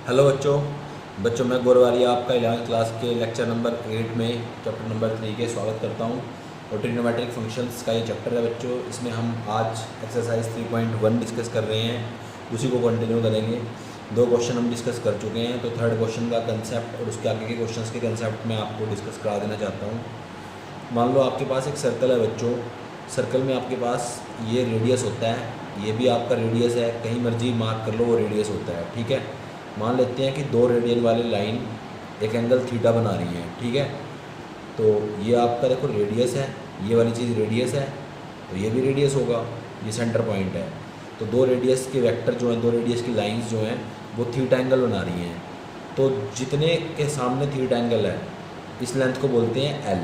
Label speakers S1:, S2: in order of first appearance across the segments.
S1: Hello बच्चों मैं गौरवालिया आपका 11th क्लास के लेक्चर नंबर 8 में चैप्टर नंबर 3 के स्वागत करता हूं। और ट्रिग्नोमेट्रिक फंक्शंस का ये चैप्टर है बच्चों। इसमें हम आज एक्सरसाइज 3.1 डिस्कस कर रहे हैं, उसी को कंटिन्यू करेंगे। 2 क्वेश्चन हम डिस्कस कर चुके हैं, तो थर्ड क्वेश्चन का कंसेप्ट और उसके आगे के क्वेश्चन के कंसेप्ट मैं आपको डिस्कस करा देना चाहता हूँ। मान लो आपके पास एक सर्कल है बच्चों। सर्कल में आपके पास ये रेडियस होता है, ये भी आपका रेडियस है, कहीं मर्जी मार्क कर लो, वो रेडियस होता है। ठीक है, मान लेते हैं कि 2 रेडियन वाली लाइन एक एंगल थीटा बना रही है। ठीक है, तो ये आपका देखो रेडियस है, ये वाली चीज़ रेडियस है, तो ये भी रेडियस होगा, ये सेंटर पॉइंट है। तो 2 रेडियस के वेक्टर जो हैं, 2 रेडियस की लाइंस जो हैं वो थीटा एंगल बना रही हैं। तो जितने के सामने थीटा एंगल है इस लेंथ को बोलते हैं एल।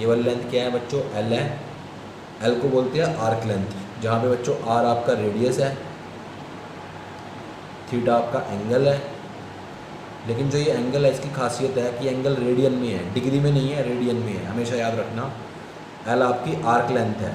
S1: ये वाली लेंथ क्या है बच्चों? एल है। एल को बोलते हैं आर्क लेंथ, जहाँ पे बच्चों आर आपका रेडियस है, थीटा आपका एंगल है। लेकिन जो ये एंगल है इसकी खासियत है कि एंगल रेडियन में है, डिग्री में नहीं है, रेडियन में है, हमेशा याद रखना। एल आपकी आर्क लेंथ है।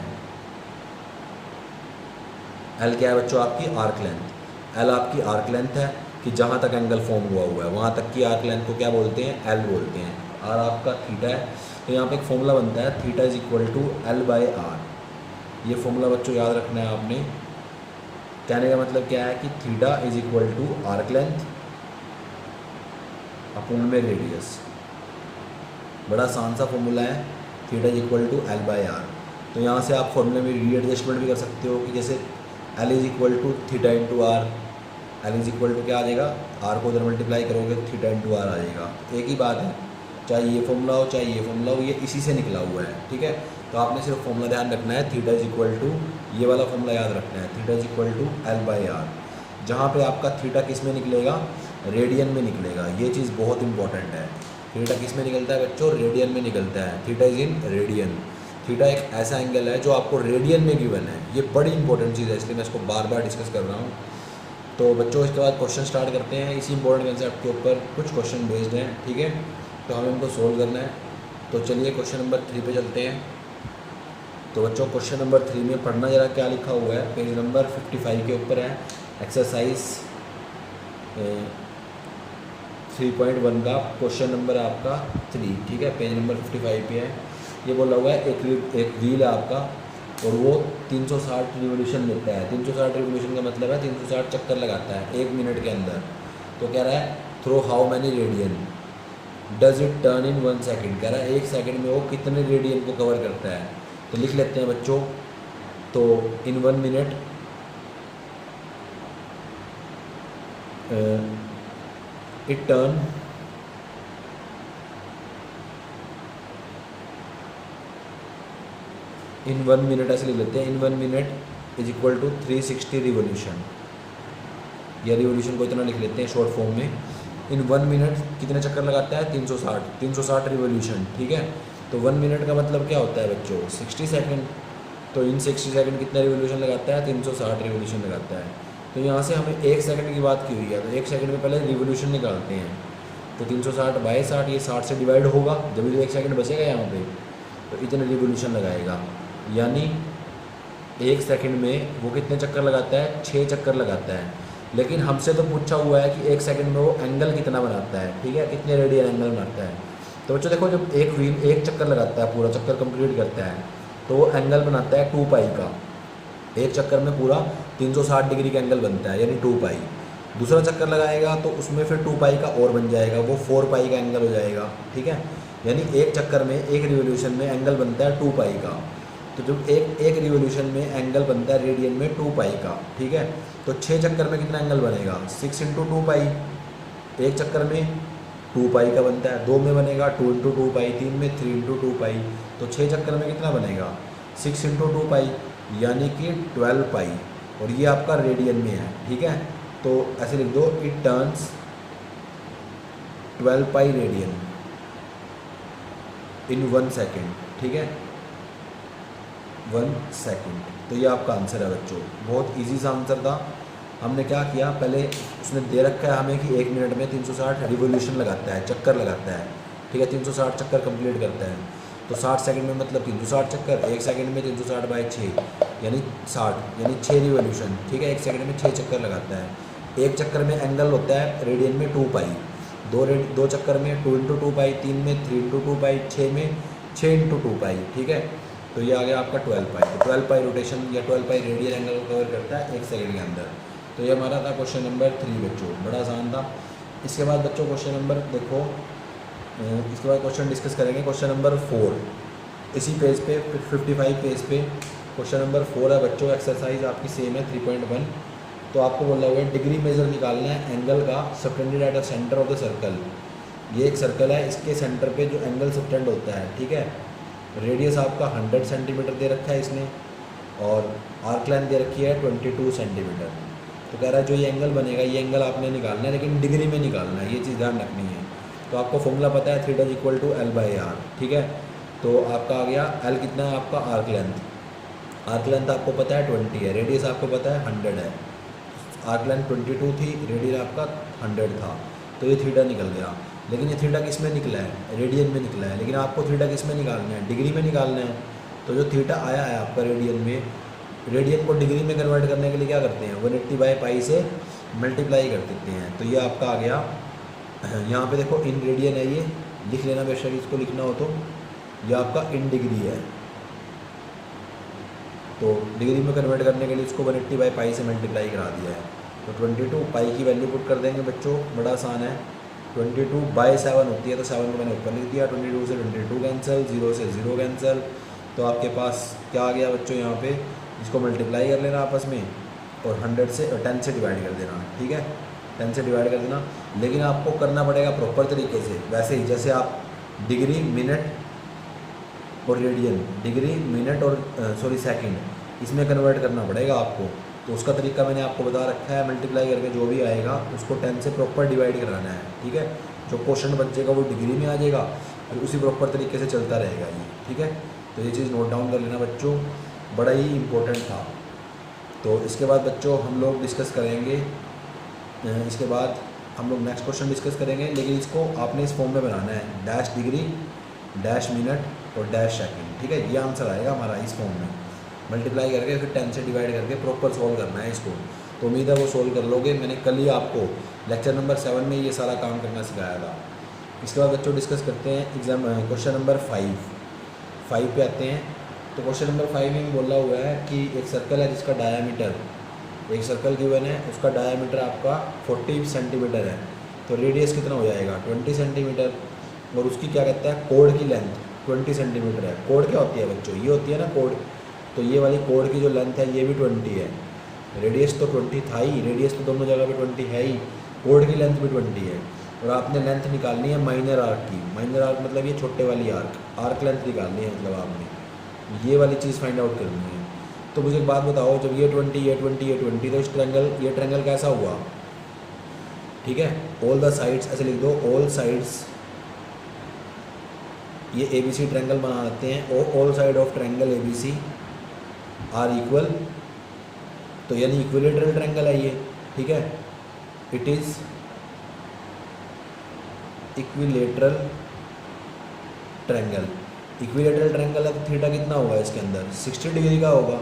S1: एल क्या है बच्चों? आपकी आर्क लेंथ। एल आपकी आर्क लेंथ है कि जहाँ तक एंगल फॉर्म हुआ है वहाँ तक की आर्क लेंथ को क्या बोलते हैं? एल बोलते हैं। आर आपका थीटा है, तो यहाँ पे एक फॉर्मूला बनता है, theta is equal to L by r. ये फॉर्मूला बच्चों याद रखना है आपने। कहने का मतलब क्या है कि theta is equal to arc length upon में रेडियस। बड़ा आसान सा फॉर्मूला है, theta is equal to L by r. तो यहाँ से आप फॉर्मूले में रीएडजस्टमेंट भी कर सकते हो कि जैसे l is equal to theta into r. L is equal to क्या आ जाएगा? आर को उधर मल्टीप्लाई करोगे तो थीटा इंटू आर आ जाएगा। एक ही बात है, चाहे ये फॉर्मूला हो चाहे ये फॉर्मूला हो, ये इसी से निकला हुआ है। ठीक है, तो आपने सिर्फ फॉर्मूला ध्यान रखना है, थीटा इज इक्वल टू, ये वाला फॉर्मूला याद रखना है, theta is equal to L by r. जहाँ पे आपका थीटा किस में निकलेगा? रेडियन में निकलेगा। ये चीज़ बहुत इंपॉर्टेंट है। थीटा किस में निकलता है बच्चों? रेडियन में निकलता है। Theta is in radian. Theta एक ऐसा एंगल है जो आपको रेडियन में गिवन है। ये बड़ी इंपॉर्टेंट चीज़ है, इसलिए मैं इसको बार बार डिस्कस कर रहा हूँ। तो बच्चों इसके बाद क्वेश्चन स्टार्ट करते हैं। इसी इंपॉर्टेंट कंसेप्ट के ऊपर कुछ क्वेश्चन बेस्ड हैं। ठीक है, तो हमें इनको सोल्व करना है। तो चलिए क्वेश्चन नंबर 3 पे चलते हैं। तो बच्चों क्वेश्चन नंबर 3 में पढ़ना जरा क्या लिखा हुआ है। पेज नंबर 55 के ऊपर है, एक्सरसाइज 3.1 का क्वेश्चन नंबर है आपका 3। ठीक है, पेज नंबर 55 पे है। ये बोला हुआ है एक व्हील है आपका और वो 360 रिवोल्यूशन लेता है। 360 रिवोल्यूशन का मतलब है 360 चक्कर लगाता है 1 मिनट के अंदर। तो कह रहा है through how many radian does it turn in 1 second. कह रहा है 1 सेकेंड में वो कितने रेडियन को कवर करता है। तो लिख लेते हैं बच्चों। तो in 1 minute it turn in 1 minute, ऐसे लिख लेते हैं, in 1 minute is equal to 360 revolution. या रिवोल्यूशन को इतना लिख लेते हैं शॉर्ट फॉर्म में। इन 1 मिनट कितने चक्कर लगाता है? 360 रिवोल्यूशन। ठीक है, तो 1 मिनट का मतलब क्या होता है बच्चों? 60 सेकेंड। तो इन 60 सेकेंड कितना रिवोल्यूशन लगाता है? 360 रिवोल्यूशन लगाता है। तो यहाँ से हमें 1 सेकंड की बात की हुई है, तो 1 सेकंड में पहले रिवोल्यूशन निकालते हैं। तो 360 बाई 60, ये 60 से डिवाइड होगा, जब भी 1 सेकंड बचेगा यहाँ पे, तो इतने रिवोल्यूशन लगाएगा। यानी 1 सेकंड में वो कितने चक्कर लगाता है? 6 चक्कर लगाता है। लेकिन हमसे तो पूछा हुआ है कि 1 सेकंड में वो एंगल कितना बनाता है। ठीक है, कितने रेडियन एंगल बनाता है। तो बच्चों देखो, जब एक व्हील 1 चक्कर लगाता है, पूरा चक्कर कंप्लीट करता है, तो वो एंगल बनाता है 2 पाई का। 1 चक्कर में पूरा 360 डिग्री का एंगल बनता है, यानी 2 पाई। दूसरा चक्कर लगाएगा तो उसमें फिर 2 पाई का और बन जाएगा, वो 4 पाई का एंगल हो जाएगा। ठीक है, यानी 1 चक्कर में, 1 रिवोल्यूशन में एंगल बनता है 2 पाई का। तो जब एक रिवोल्यूशन में एंगल बनता है रेडियन में 2 पाई का। ठीक है, तो 6 चक्कर में कितना एंगल बनेगा? 6 इंटू 2 पाई। 1 चक्कर में 2 पाई का बनता है, 2 में बनेगा 2 इंटू 2 पाई, 3 में 3 इंटू 2 पाई। तो 6 चक्कर में कितना बनेगा? 6 इंटू 2 पाई, यानी कि 12 पाई। और ये आपका रेडियन में है। ठीक है, तो ऐसे लिख दो, it turns 12 pi radian in 1 second. ठीक है, 1 सेकेंड। तो ये आपका आंसर है बच्चों। बहुत इजी सा आंसर था। हमने क्या किया, पहले उसने दे रखा है हमें कि 1 मिनट में 360 रिवोल्यूशन लगाता है, चक्कर लगाता है। ठीक है, 360 चक्कर कंप्लीट करता है। तो 60 सेकंड में मतलब 360 चक्कर, 1 सेकंड में 360 बाई 6 यानी 60, यानी 6 रिवोल्यूशन। ठीक है, 1 सेकंड में 6 चक्कर लगाता है। एक चक्कर में एंगल होता है रेडियन में 2 पाई, दो चक्कर में 2 इंटू 2 पाई, 3 में 3 इंटू 2 पाई, 6 में 6 इंटू 2 पाई, ठीक है। तो ये आ गया आपका 12 पाई। तो 12 पाई रोटेशन या 12 पाई रेडियन एंगल को कवर करता है 1 सेकंड के अंदर। तो ये हमारा था क्वेश्चन नंबर 3 बच्चों, बड़ा आसान था। इसके बाद बच्चों क्वेश्चन नंबर देखो, इसके बाद क्वेश्चन डिस्कस करेंगे क्वेश्चन नंबर 4, इसी पेज पे 55 पेज पे क्वेश्चन नंबर 4 है बच्चों। एक्सरसाइज आपकी सेम है 3.1। तो आपको बोला हुआ है डिग्री मेजर निकालना है एंगल का subtended at the centre of the circle. ये एक सर्कल है, इसके सेंटर पे जो एंगल सबटेंड होता है, ठीक है। रेडियस आपका 100 सेंटीमीटर दे रखा है इसने, और आर्क लेंथ दे रखी है 22 सेंटीमीटर। तो कह रहा है जो ये एंगल बनेगा ये एंगल आपने निकालना है, लेकिन डिग्री में निकालना है, ये चीज़ ध्यान रखनी है। तो आपको फॉर्मूला पता है थीटा इक्वल टू L/R, ठीक है। तो आपका आ गया L कितना है आपका आर्क लेंथ आपको पता है 20 है, रेडियस आपको पता है 100 है। आर्क लेंथ 22 थी, रेडियस आपका 100 था, तो ये थीटा निकल गया। लेकिन ये थीटा किस में निकला है, रेडियन में निकला है। लेकिन आपको थीटा किस में निकालना है, डिग्री में निकालना है। तो जो थीटा आया है आपका रेडियन में, रेडियन को डिग्री में कन्वर्ट करने के लिए क्या करते हैं, 180/π से मल्टीप्लाई कर देते हैं। तो ये आपका आ गया, यहाँ पे देखो इन रेडियन है, ये लिख लेना बेशक, इसको लिखना हो तो ये आपका इन डिग्री है। तो डिग्री में कन्वर्ट करने के लिए इसको 180/π से मल्टीप्लाई करा दिया है। तो 22 पाई की वैल्यू पुट कर देंगे बच्चों, बड़ा आसान है। 22/7 होती है, तो 7 को मैंने ऊपर लिख दिया। 22 से 22 कैंसिल, 0 से 0 कैंसिल। तो आपके पास क्या आ गया बच्चों, यहाँ पे इसको मल्टीप्लाई कर लेना आपस में, और 100 से 10 से डिवाइड कर देना, ठीक है। 10 से डिवाइड कर देना, लेकिन आपको करना पड़ेगा प्रॉपर तरीके से, वैसे ही जैसे आप डिग्री मिनट और रेडियन, डिग्री मिनट और सेकंड, इसमें कन्वर्ट करना पड़ेगा आपको। तो उसका तरीका मैंने आपको बता रखा है, मल्टीप्लाई करके जो भी आएगा उसको 10 से प्रॉपर डिवाइड कराना है, ठीक है। जो क्वेश्चन बचेगा वो डिग्री में आ जाएगा, फिर उसी प्रॉपर तरीके से चलता रहेगा ये, ठीक है। तो ये चीज़ नोट डाउन कर लेना बच्चों, बड़ा ही इम्पोर्टेंट था। तो इसके बाद बच्चों हम लोग डिस्कस करेंगे, इसके बाद हम लोग नेक्स्ट क्वेश्चन डिस्कस करेंगे, लेकिन इसको आपने इस फॉर्म में बनाना है, डैश डिग्री, डैश मिनट और डैश सेकंड, ठीक है। ये आंसर आएगा हमारा इस फॉर्म में, मल्टीप्लाई करके फिर 10 से डिवाइड करके प्रॉपर सॉल्व करना है इसको। तो उम्मीद है वो सॉल्व कर लोगे। मैंने कल ही आपको लेक्चर नंबर 7 में ये सारा काम करना सिखाया था। इसके बाद बच्चों डिस्कस करते हैं एग्जाम क्वेश्चन नंबर 5 पे आते हैं। तो क्वेश्चन नंबर 5 में बोला हुआ है कि एक सर्कल है जिसका डायामीटर, एक सर्कल गिवन है, उसका डायामीटर आपका 40 सेंटीमीटर है। तो रेडियस कितना हो जाएगा 20 सेंटीमीटर, और उसकी क्या कहता है कोड की लेंथ 20 सेंटीमीटर है। कोड क्या होती है बच्चों, ये होती है ना कोड। तो ये वाली कोड की जो लेंथ है ये भी 20 है, रेडियस तो 20 था ही, रेडियस तो दोनों जगह पे 20 है ही, कोड की लेंथ भी 20 है। और आपने लेंथ निकालनी है माइनर आर्क की, माइनर आर्क मतलब ये छोटे वाली आर्क लेंथ निकालनी है, मतलब आपने ये वाली चीज़ फाइंड आउट करनी है। तो मुझे एक बात बताओ, जब ये 20 ये 20 ये 20, तो इस ट्रायंगल, ये ट्रायंगल कैसा हुआ, ठीक है। ऑल द साइड्स ऐसे लिख दो, ऑल साइड्स, ये ABC ट्रायंगल बना देते हैं, all side of triangle ABC are equal, तो यानी इक्विलेटरल ट्रायंगल है ये, ठीक है। It is equilateral triangle, equilateral triangle है तो थीटा कितना होगा इसके अंदर 60 डिग्री का होगा,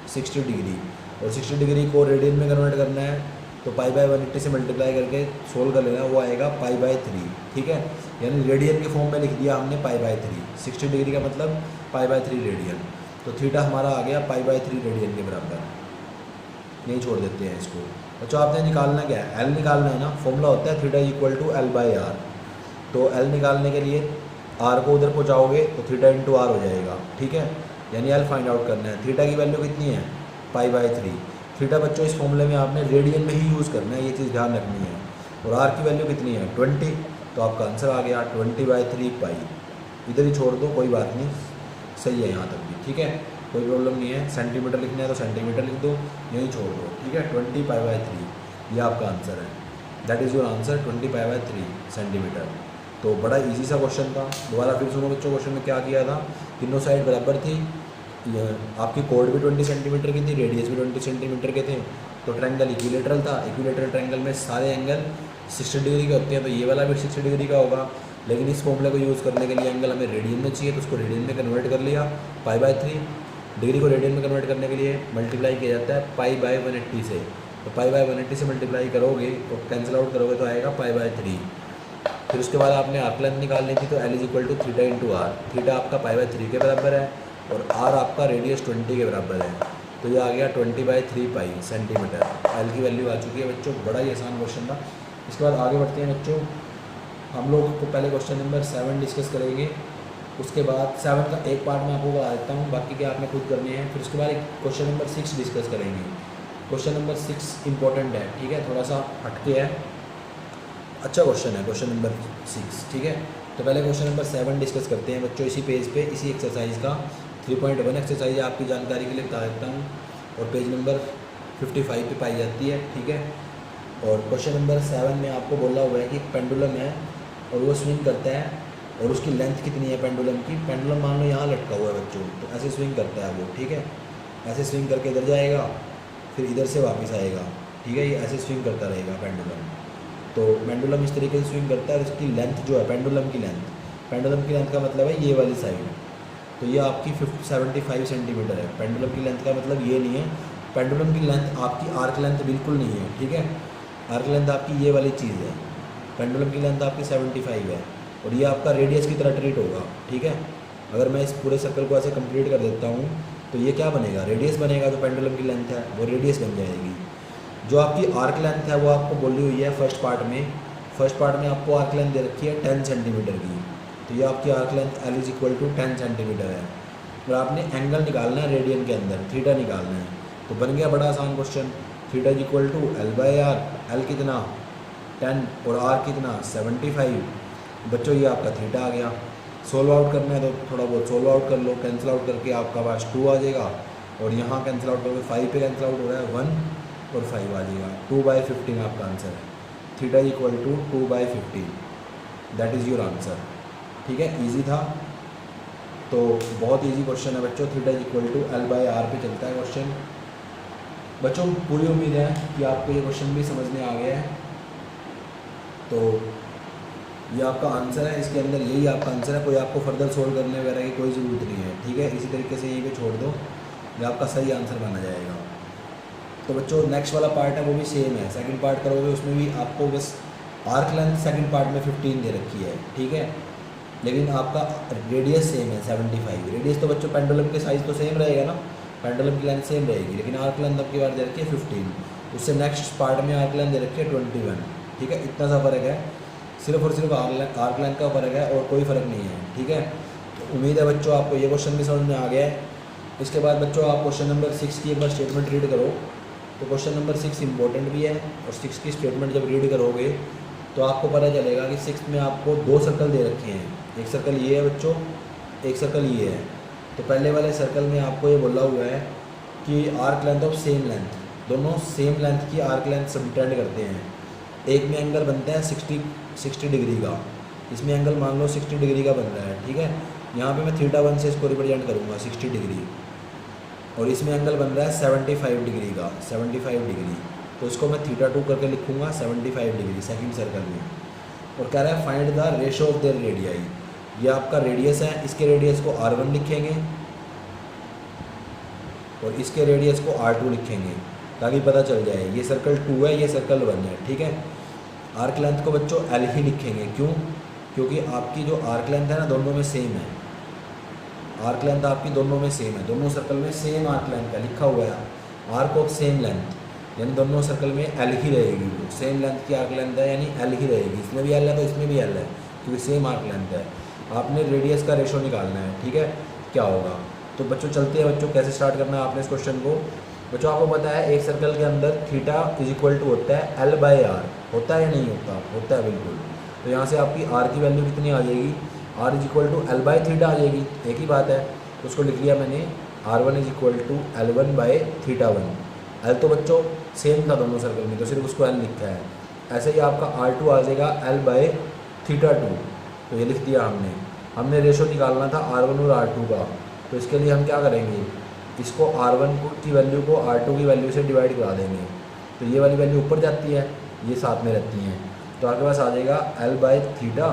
S1: 60 डिग्री। और 60 डिग्री को रेडियन में कन्वर्ट करना है, तो π/180 से मल्टीप्लाई करके सोल्व कर लेना, वो आएगा π/3, ठीक है। यानी रेडियन के फॉर्म में लिख दिया हमने π/3, 60 डिग्री का मतलब π/3 रेडियन। तो थीटा हमारा आ गया π/3 रेडियन के बराबर। नहीं छोड़ देते हैं इसको। बच्चों आपने निकालना क्या है, L निकालना है ना। फॉर्मूला होता है थीटा इक्वल टू L/R। तो L निकालने के लिए R को उधर पहुँचाओगे तो थीटा इंटू R हो जाएगा, ठीक है। यानी L फाइंड आउट करना है। थीटा की वैल्यू कितनी है π/3। थीटा बच्चों इस फॉर्मूले में आपने रेडियन में ही यूज़ करना है, ये चीज़ ध्यान रखनी है। और R की वैल्यू कितनी है 20, तो आपका आंसर आ गया 20/3 पाई। इधर ही छोड़ दो, कोई बात नहीं, सही है यहाँ तक भी, ठीक है, कोई प्रॉब्लम नहीं है। सेंटीमीटर लिखना है तो सेंटीमीटर लिख दो, यहीं छोड़ दो, ठीक है। 20π/3 ये आपका आंसर है, that is your answer 20π/3 centimetre. तो बड़ा इजी सा क्वेश्चन था। दोबारा फिर सुनो बच्चों, क्वेश्चन में क्या किया था, तीनों साइड बराबर थी, आपकी कोड भी 20 सेंटीमीटर की थी, रेडियस भी 20 सेंटीमीटर के थे। तो ट्रायंगल इक्विलेटरल था, इक्विलेटरल ट्रायंगल में सारे एंगल 60 डिग्री के होते हैं, तो ये वाला भी 60 डिग्री का होगा। लेकिन इस फॉर्मूले को यूज़ करने के लिए एंगल हमें रेडियन में चाहिए, तो उसको रेडियन में कन्वर्ट कर लिया। π/3 डिग्री को रेडियन में कन्वर्ट करने के लिए मल्टीप्लाई किया जाता है π/180 से, तो पाई बाय 180 से मल्टीप्लाई करोगे तो कैंसिल आउट करोगे तो आएगा पाई बाय 3। फिर उसके बाद आपने आर्क लेंथ निकालनी थी, तो l is equal to theta into r. Theta आपका पाई बाय 3 के बराबर है और आर आपका रेडियस 20 के बराबर है, तो ये आ गया 20/3 पाई सेंटीमीटर। एल की वैल्यू आ चुकी है बच्चों। बड़ा ही आसान क्वेश्चन था। इसके बाद आगे बढ़ते हैं बच्चों। हम लोग को पहले क्वेश्चन नंबर 7 डिस्कस करेंगे, उसके बाद 7 का एक पार्ट मैं आपको बता देता हूँ, बाकी के आपने खुद करने हैं। फिर उसके बाद एक क्वेश्चन नंबर 6 डिस्कस करेंगे। क्वेश्चन नंबर 6 इंपॉर्टेंट है, ठीक है, थोड़ा सा हटके है, अच्छा क्वेश्चन है क्वेश्चन नंबर 6, ठीक है। तो पहले क्वेश्चन नंबर 7 डिस्कस करते हैं बच्चों, इसी पेज पे, इसी एक्सरसाइज का 3.1 एक्सरसाइज आपकी जानकारी के लिए बता देता हूँ, और पेज नंबर 55 पे पाई जाती है, ठीक है। और क्वेश्चन नंबर 7 में आपको बोला हुआ है कि पेंडुलम है और वो स्विंग करता है, और उसकी लेंथ कितनी है पेंडुलम की। पेंडुलम मान लो यहाँ लटका हुआ है बच्चों, तो ऐसे स्विंग करता है वो, ठीक है। ऐसे स्विंग करके इधर जाएगा, फिर इधर से वापस आएगा, ठीक है। ये ऐसे स्विंग करता रहेगा पेंडुलम। तो पेंडुलम इस तरीके से स्विंग करता है, और इसकी लेंथ जो है पेंडुलम की लेंथ का मतलब है ये वाली साइड, तो ये आपकी 75 सेंटीमीटर है। पेंडुलम की लेंथ का मतलब ये नहीं है, पेंडुलम की लेंथ आपकी आर्क लेंथ बिल्कुल नहीं है, ठीक है। आर्क लेंथ आपकी ये वाली चीज़ है, पेंडुलम की लेंथ आपकी 75 है, और ये आपका रेडियस की तरह ट्रीट होगा, ठीक है। अगर मैं इस पूरे सर्कल को ऐसे कंप्लीट कर देता हूँ तो ये क्या बनेगा, रेडियस बनेगा। जो पेंडुलम की लेंथ है वो रेडियस बन जाएगी। जो आपकी आर्क लेंथ है वो आपको बोली हुई है फर्स्ट पार्ट में आपको आर्क लेंथ दे रखी है 10 सेंटीमीटर की, तो ये आपकी arc length l is equal to 10 centimetre है। और आपने एंगल निकालना है रेडियन के अंदर, थीटा निकालना है। तो बन गया बड़ा आसान question. Theta is equal to L by r, l कितना 10 और आर कितना 75। बच्चों ये आपका थीटा आ गया। सोल्व आउट करना है तो थोड़ा बहुत सोल्व आउट कर लो, कैंसिल आउट करके आपका पास 2 आ जाएगा, और यहाँ कैंसिल आउट करके 5 पे कैंसिल आउट हो रहा है 1 और 5 आ जाएगा। 2/15 आपका आंसर है। Theta is equal to 2/15, that is your answer, ठीक है। ईजी था, तो बहुत ईजी क्वेश्चन है बच्चों। Theta is equal to L by R पे चलता है क्वेश्चन। बच्चों पूरी उम्मीद है कि आपको ये क्वेश्चन भी समझ में आ गया है। तो ये आपका आंसर है, इसके अंदर यही आपका आंसर है। कोई आपको फर्दर सोल्व करने वगैरह की कोई ज़रूरत नहीं है, ठीक है। इसी तरीके से यहीं पे छोड़ दो, ये आपका सही आंसर माना जाएगा। तो बच्चों नेक्स्ट वाला पार्ट है वो भी सेम है, सेकंड पार्ट करोगे उसमें भी आपको बस आर्क लेंथ सेकंड पार्ट में 15 दे रखी है, ठीक है। लेकिन आपका रेडियस सेम है 75। रेडियस तो बच्चों पेंडुलम के साइज़ तो सेम रहेगा ना, पेंडुलम की लेंथ सेम रहेगी, लेकिन आर्क लेंथ अब की बार दे रखी है 15। उससे नेक्स्ट पार्ट में आर्क लेंथ दे रखी है 21, ठीक है। इतना सा फ़र्क है, सिर्फ और सिर्फ आर्क लेंथ का फ़र्क है और कोई फ़र्क नहीं है, ठीक है। तो उम्मीद है बच्चों आपको ये क्वेश्चन भी समझ में आ गया है। इसके बाद बच्चों आप क्वेश्चन नंबर 6 की एक बार स्टेटमेंट रीड करो। तो क्वेश्चन नंबर 6 इंपॉर्टेंट भी है, और 6 की स्टेटमेंट जब रीड करोगे तो आपको पता चलेगा कि 6 में आपको 2 सर्कल दे रखे हैं। एक सर्कल ये है बच्चों, एक सर्कल ये है। तो पहले वाले सर्कल में आपको ये बोला हुआ है कि arc length of same length, दोनों सेम लेंथ की आर्क लेंथ सबटेंड करते हैं। एक में एंगल बनता है 60 डिग्री का, इसमें एंगल मान लो 60 डिग्री का बन रहा है, ठीक है। यहाँ पे मैं थीटा 1 से इसको रिप्रेजेंट करूँगा 60 डिग्री, और इसमें एंगल बन रहा है 75 डिग्री का, 75 डिग्री। तो इसको मैं थीटा 2 करके लिखूँगा 75 डिग्री सेकंड सर्कल में। और कह रहा है find the ratio of their radii. ये आपका रेडियस है, इसके रेडियस को R1 लिखेंगे और इसके रेडियस को R2 लिखेंगे, ताकि पता चल जाए ये सर्कल 2 है, ये सर्कल 1 है, ठीक है। आर्क लेंथ को बच्चों L ही लिखेंगे, क्यों? क्योंकि आपकी जो आर्क लेंथ है ना दोनों में सेम है। आर्क लेंथ आपकी दोनों में सेम है, दोनों सर्कल में सेम आर्क लेंथ का लिखा हुआ है। आर्क ऑफ सेम लेंथ, यानी दोनों सर्कल में L ही रहेगी। सेम लेंथ की आर्क लेंथ है यानी L ही रहेगी। इसमें भी L है तो इसमें भी L है, क्योंकि सेम आर्क लेंथ है। आपने रेडियस का रेशो निकालना है, ठीक है, क्या होगा। तो बच्चों चलते हैं बच्चों, कैसे स्टार्ट करना है आपने इस क्वेश्चन को। बच्चों आपको पता है एक सर्कल के अंदर थीटा इज इक्वल टू होता है L बाई आर, होता है या नहीं होता? होता है बिल्कुल। तो यहाँ से आपकी R की वैल्यू कितनी आ जाएगी? R is equal to L by theta आ जाएगी, एक ही बात है। तो उसको लिख लिया मैंने R1 is equal to L1 by theta 1। L तो बच्चों सेम था दोनों सर्कल में, तो सिर्फ उसको L लिखा है। ऐसे ही आपका R2 आ जाएगा L बाई थीटा 2, तो ये लिख दिया हमने। हमने रेशो निकालना था R1 और R2 का, तो इसके लिए हम क्या करेंगे, इसको R1 की वैल्यू को R2 की वैल्यू से डिवाइड करा देंगे। तो ये वाली वैल्यू ऊपर जाती है, ये साथ में रहती हैं, तो आपके पास आ जाएगा L बाई थीटा,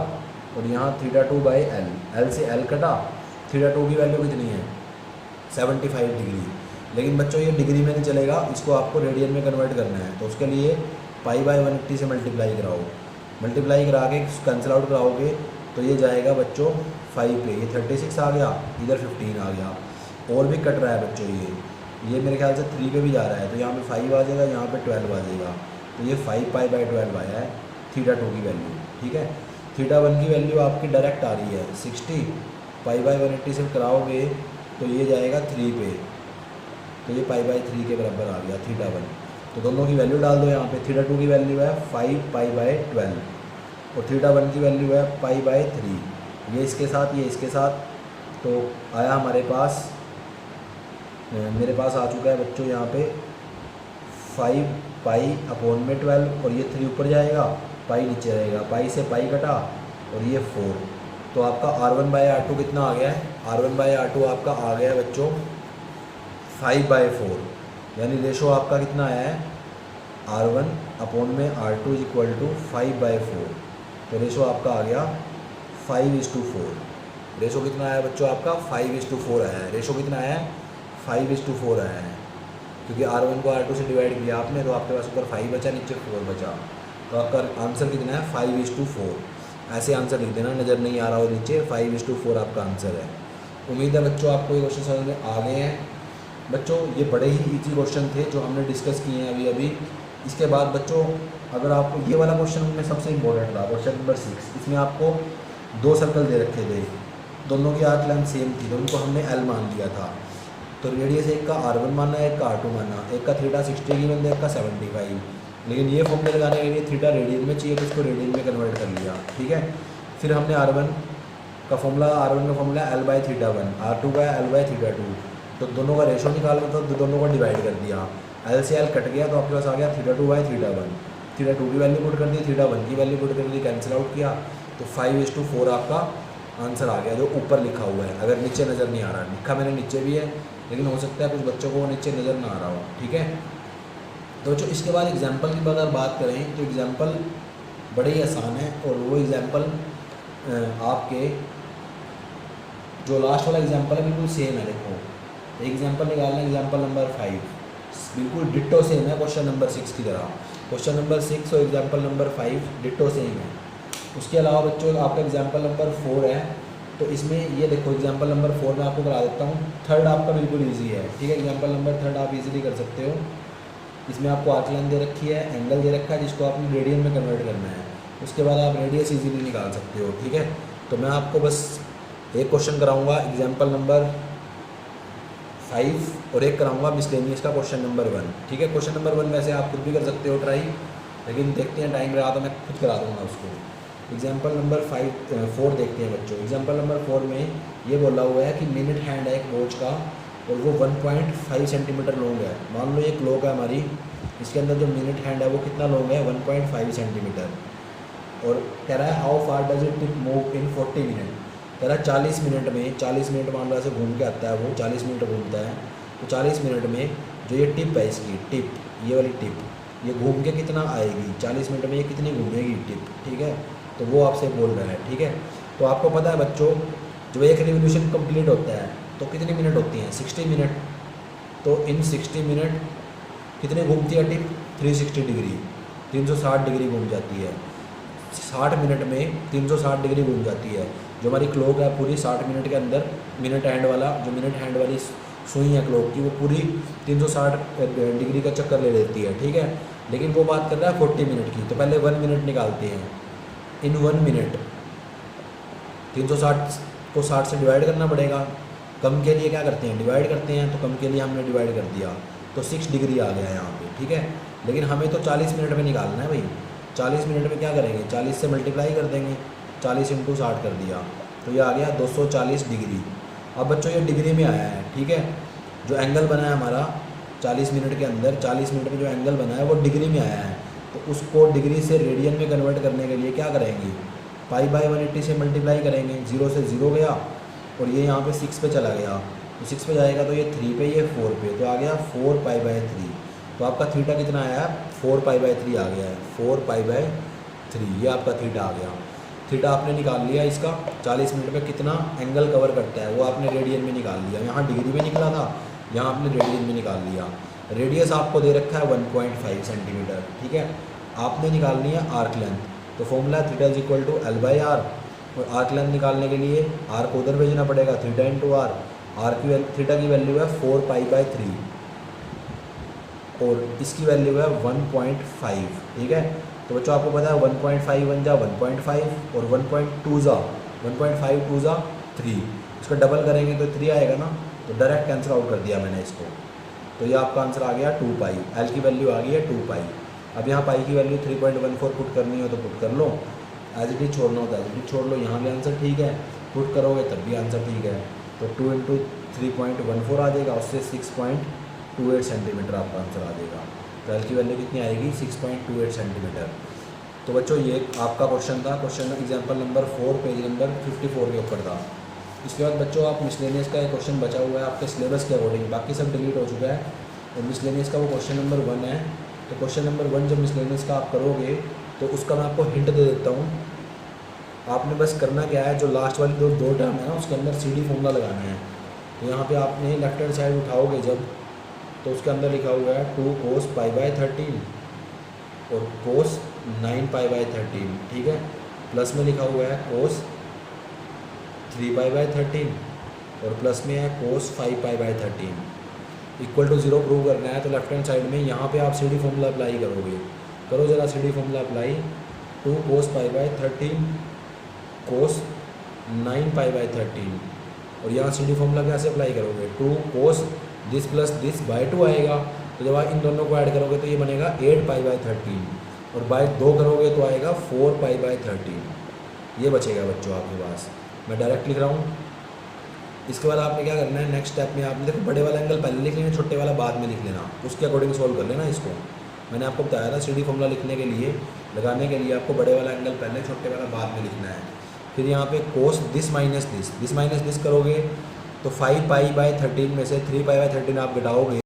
S1: और यहाँ थीटा 2 बाई L। L से L कटा, थीटा 2 की वैल्यू कितनी है 75 डिग्री। लेकिन बच्चों ये डिग्री में नहीं चलेगा, इसको आपको रेडियन में कन्वर्ट करना है। तो उसके लिए पाई बाय 180 से मल्टीप्लाई कराओ, मल्टीप्लाई करा के कैंसिल आउट कराओगे तो ये जाएगा बच्चों 5 पे, ये 36 आ गया, इधर 15 आ गया। और भी कट रहा है बच्चों, ये मेरे ख्याल से 3 पे भी जा रहा है, तो यहाँ पे 5 आ जाएगा, यहाँ पे 12 आ जाएगा। तो ये 5 पाई बाय 12 आया है थीटा 2 की वैल्यू, ठीक है। थीटा 1 की वैल्यू आपकी डायरेक्ट आ रही है 60, पाई बाय 180 से कराओगे तो ये जाएगा 3 पे, तो ये पाई बाय 3 के बराबर आ गया थीटा 1। तो दोनों की वैल्यू डाल दो यहाँ पे। थीटा 2 की वैल्यू है 5 पाई बाय 12 और थीटा 1 की वैल्यू है पाई बाय 3। ये इसके साथ, ये इसके साथ, तो आया हमारे पास, मेरे पास आ चुका है बच्चों यहाँ पे 5 पाई अपॉन में 12 और ये 3 ऊपर जाएगा, पाई नीचे रहेगा, पाई से पाई कटा और ये 4। तो आपका R1 बाय R2 कितना आ गया है? R1 बाय R2 आपका आ गया है बच्चों 5 बाय 4, यानी रेशो आपका कितना आया है R1 अपॉन में R2 is equal to 5 bye 4। तो रेशो आपका आ गया 5:4। रेशो कितना आया बच्चों आपका 5:4 आया है। रेशो कितना आया है 5:4 आया है, क्योंकि R1 को R2 से डिवाइड किया आपने, तो आपके पास ऊपर 5 बचा, नीचे 4 बचा। तो आपका आंसर कितना है 5:4। ऐसे आंसर लिख देना, नज़र नहीं आ रहा हो नीचे, 5:4 आपका आंसर है। उम्मीद है बच्चों आपको ये क्वेश्चन समझ में आ गए हैं। बच्चों ये बड़े ही इजी क्वेश्चन थे जो हमने डिस्कस किए हैं अभी। इसके बाद बच्चों अगर आपको ये वाला क्वेश्चन में सबसे इम्पोर्टेंट था, क्वेश्चन नंबर 6, इसमें आपको 2 सर्कल दे रखे थे, दोनों की आर्क लेंथ सेम थी, तो उनको हमने L मान लिया था। तो रेडियस एक का R1 माना, एक का R2 माना, एक का थीटा 60 की बंदे, एक का 75। लेकिन ये फॉर्मूला लगाने के लिए थीटा रेडियन में चाहिए, तो इसको रेडियन में कन्वर्ट कर लिया, ठीक है। फिर हमने R1 का formula L by theta 1, R2 का L बाय थीटा 2, तो दोनों का रेशो निकालना था, तो दोनों को डिवाइड कर दिया, L से L कट गया, तो आपके पास आ गया थीटा 2 बाय थीटा 1। थीटा 2 की वैल्यू पुट कर दी, थीटा 1 की वैल्यू पुट कर दी, कैंसिल आउट किया, तो 5:4 आपका आंसर आ गया, जो ऊपर लिखा हुआ है। अगर नीचे नज़र नहीं आ रहा, लिखा मैंने नीचे भी है, लेकिन हो सकता है कुछ बच्चों को नीचे नज़र ना आ रहा हो, ठीक है। तो जो इसके बाद एग्जाम्पल की अगर बात करें तो एग्जाम्पल बड़े ही आसान है, और वो एग्जाम्पल आपके जो लास्ट वाला एग्जाम्पल है बिल्कुल सेम है। देखो एग्जाम्पल निकालना है, एग्जाम्पल नंबर 5 बिल्कुल डिट्टो सेम है क्वेश्चन नंबर 6 की तरह। क्वेश्चन नंबर 6 और एग्जाम्पल नंबर 5 डिट्टो सेम है। उसके अलावा बच्चों आपका एग्जाम्पल नंबर 4 है, तो इसमें ये देखो एग्जाम्पल नंबर 4 में आपको करा देता हूँ। थर्ड आपका बिल्कुल ईजी है, ठीक है। एग्जाम्पल नंबर 3 आप इजीली कर सकते हो। इसमें आपको आर्क लेंथ दे रखी है, एंगल दे रखा है, जिसको आपने रेडियन में कन्वर्ट करना है। उसके बाद आप रेडियस इजीली निकाल सकते हो, ठीक है। तो मैं आपको बस एक क्वेश्चन कराऊंगा एग्जाम्पल नंबर 5 और एक कराऊंगा मिसलेनियस का क्वेश्चन नंबर 1, ठीक है। क्वेश्चन नंबर 1 वैसे आप खुद भी कर सकते हो ट्राई, लेकिन देखते हैं टाइम रहा तो मैं खुद करा दूँगा उसको। एग्जाम्पल नंबर 4 देखते हैं बच्चों। एग्जाम्पल नंबर 4 में ये बोला हुआ है कि मिनट हैंड है एक वॉच का, और वो 1.5 सेंटीमीटर लॉन्ग है। मान लो ये क्लॉक है हमारी, इसके अंदर जो मिनट हैंड है वो कितना लॉन्ग है 1.5 सेंटीमीटर, और कह रहा है how far does it tip move in 40 minute. कह रहा है 40 मिनट में, 40 मिनट मान लो ऐसे घूम के आता है वो, 40 मिनट घूमता है, तो 40 मिनट में जो ये टिप है इसकी टिप, ये वाली टिप, ये घूम के कितना आएगी, 40 मिनट में ये कितनी घूमेगी टिप, ठीक है। तो वो आपसे बोल रहा है, ठीक है। तो आपको पता है बच्चों जब एक रिवोल्यूशन कंप्लीट होता है तो कितनी मिनट होती हैं 60 मिनट। तो इन 60 मिनट कितने घूमती है टिप 360 डिग्री, 360 डिग्री घूम जाती है। 60 मिनट में 360 डिग्री घूम जाती है। जो हमारी क्लॉक है पूरी 60 मिनट के अंदर, मिनट हैंड वाली सुई है क्लॉक की, वो पूरी 360 डिग्री का चक्कर ले लेती है, ठीक है। लेकिन वो बात कर रहा है 40 मिनट की, तो पहले 1 मिनट निकालते हैं। इन 1 मिनट 360 को 60 से डिवाइड करना पड़ेगा। कम के लिए क्या करते हैं डिवाइड करते हैं, तो कम के लिए हमने डिवाइड कर दिया, तो 6 डिग्री आ गया यहाँ पे, ठीक है। लेकिन हमें तो 40 मिनट में निकालना है भाई। 40 मिनट में क्या करेंगे, 40 से मल्टीप्लाई कर देंगे, 40 × 60 कर दिया, तो ये आ गया 240 डिग्री। अब बच्चों ये डिग्री में आया है, ठीक है। जो एंगल बना है हमारा 40 मिनट के अंदर, 40 मिनट में जो एंगल बना है वो डिग्री में आया है, तो उसको डिग्री से रेडियन में कन्वर्ट करने के लिए क्या करेंगे, पाई बाय 180 से मल्टीप्लाई करेंगे। 0 से 0 गया, और ये यहाँ पे 6 पे चला गया, तो 6 पे जाएगा तो ये 3 पे, ये 4 पे, तो आ गया 4 पाई बाय 3। तो आपका थीटा कितना आया है 4 पाई बाय 3 आ गया है, 4 पाई बाय 3 ये आपका थीटा आ गया। थीटा आपने निकाल लिया इसका, 40 मिनट में कितना एंगल कवर करता है वो आपने रेडियन में निकाल लिया। यहाँ डिग्री में निकला था, यहाँ आपने रेडियन में निकाल लिया। रेडियस आपको दे रखा है 1.5 सेंटीमीटर, ठीक है। आपने निकालनी है आर्क लेंथ, तो formula theta is equal to L by R, और आर्क लेंथ निकालने के लिए आर को उधर भेजना पड़ेगा, थीटा इंटू आर। आर की थीटा की वैल्यू है 4π/3 और इसकी वैल्यू है 1.5, ठीक है। तो बच्चों आपको पता है 1.5 बन जा 1.5 और 1.5 2 जा 3, इसका डबल करेंगे तो 3 आएगा ना, तो डायरेक्ट कैंसिल आउट कर दिया मैंने इसको। तो ये आपका आंसर आ गया 2π, एल की वैल्यू आ गई है 2π। अब यहाँ पाई की वैल्यू 3.14 पुट करनी हो तो पुट कर लो, एज इट इज छोड़ना होता है एज इट इज छोड़ लो, यहाँ भी आंसर ठीक है, पुट करोगे तब भी आंसर ठीक है। तो 2 × 3.14 आ जाएगा, उससे 6.28 सेंटीमीटर आपका आंसर आ जाएगा। तो एल की वैल्यू कितनी आएगी 6.28 सेंटीमीटर। तो बच्चों ये आपका क्वेश्चन था, question example number 4 page number 54 के ऊपर था। इसके बाद बच्चों आप मिसलेनियस का एक क्वेश्चन बचा हुआ है आपके सिलेबस के अकॉर्डिंग, बाकी सब डिलीट हो चुका है, और मिसलेनियस का वो क्वेश्चन नंबर 1 है। तो क्वेश्चन नंबर 1 जब मिसलेनियस का आप करोगे तो उसका मैं आपको हिंट दे देता हूँ। आपने बस करना क्या है, जो लास्ट वाली दो टर्म है ना उसके अंदर CD फॉर्मूला लगाना है। तो यहाँ पे आपने लेफ्ट हैंड साइड उठाओगे जब, तो उसके अंदर लिखा हुआ है 2 cos π/13 और cos 9π/13, ठीक है। प्लस में लिखा हुआ है cos 3π/13 और प्लस में है cos 5π/13 इक्वल टू 0 प्रूव करना है। तो लेफ्ट हैंड साइड में यहाँ पे आप CD फॉर्मूला अप्लाई करोगे, करो ज़रा CD formula apply. 2 cos π/13 cos 9π/13, और यहाँ CD फॉर्मूला कैसे अप्लाई करोगे, 2 cos this plus this by 2 आएगा। तो जब आप इन दोनों को ऐड करोगे तो ये बनेगा 8π/13, और बाय 2 करोगे तो आएगा 4π/13, ये बचेगा बच्चों आपके पास। मैं डायरेक्ट लिख रहा हूँ। इसके बाद आपने क्या करना है, नेक्स्ट स्टेप में आपने देखो बड़े वाला एंगल पहले लिख लेना, छोटे वाला बाद में लिख लेना, उसके अकॉर्डिंग सोल्व कर लेना इसको। मैंने आपको बताया था CD फॉर्मूला लिखने के लिए, लगाने के लिए आपको बड़े वाला एंगल पहले छोटे वाला बाद में लिखना है। फिर यहाँ पे cos दिस माइनस दिस करोगे तो 5π/13 में से 3π/13 आप घटाओगे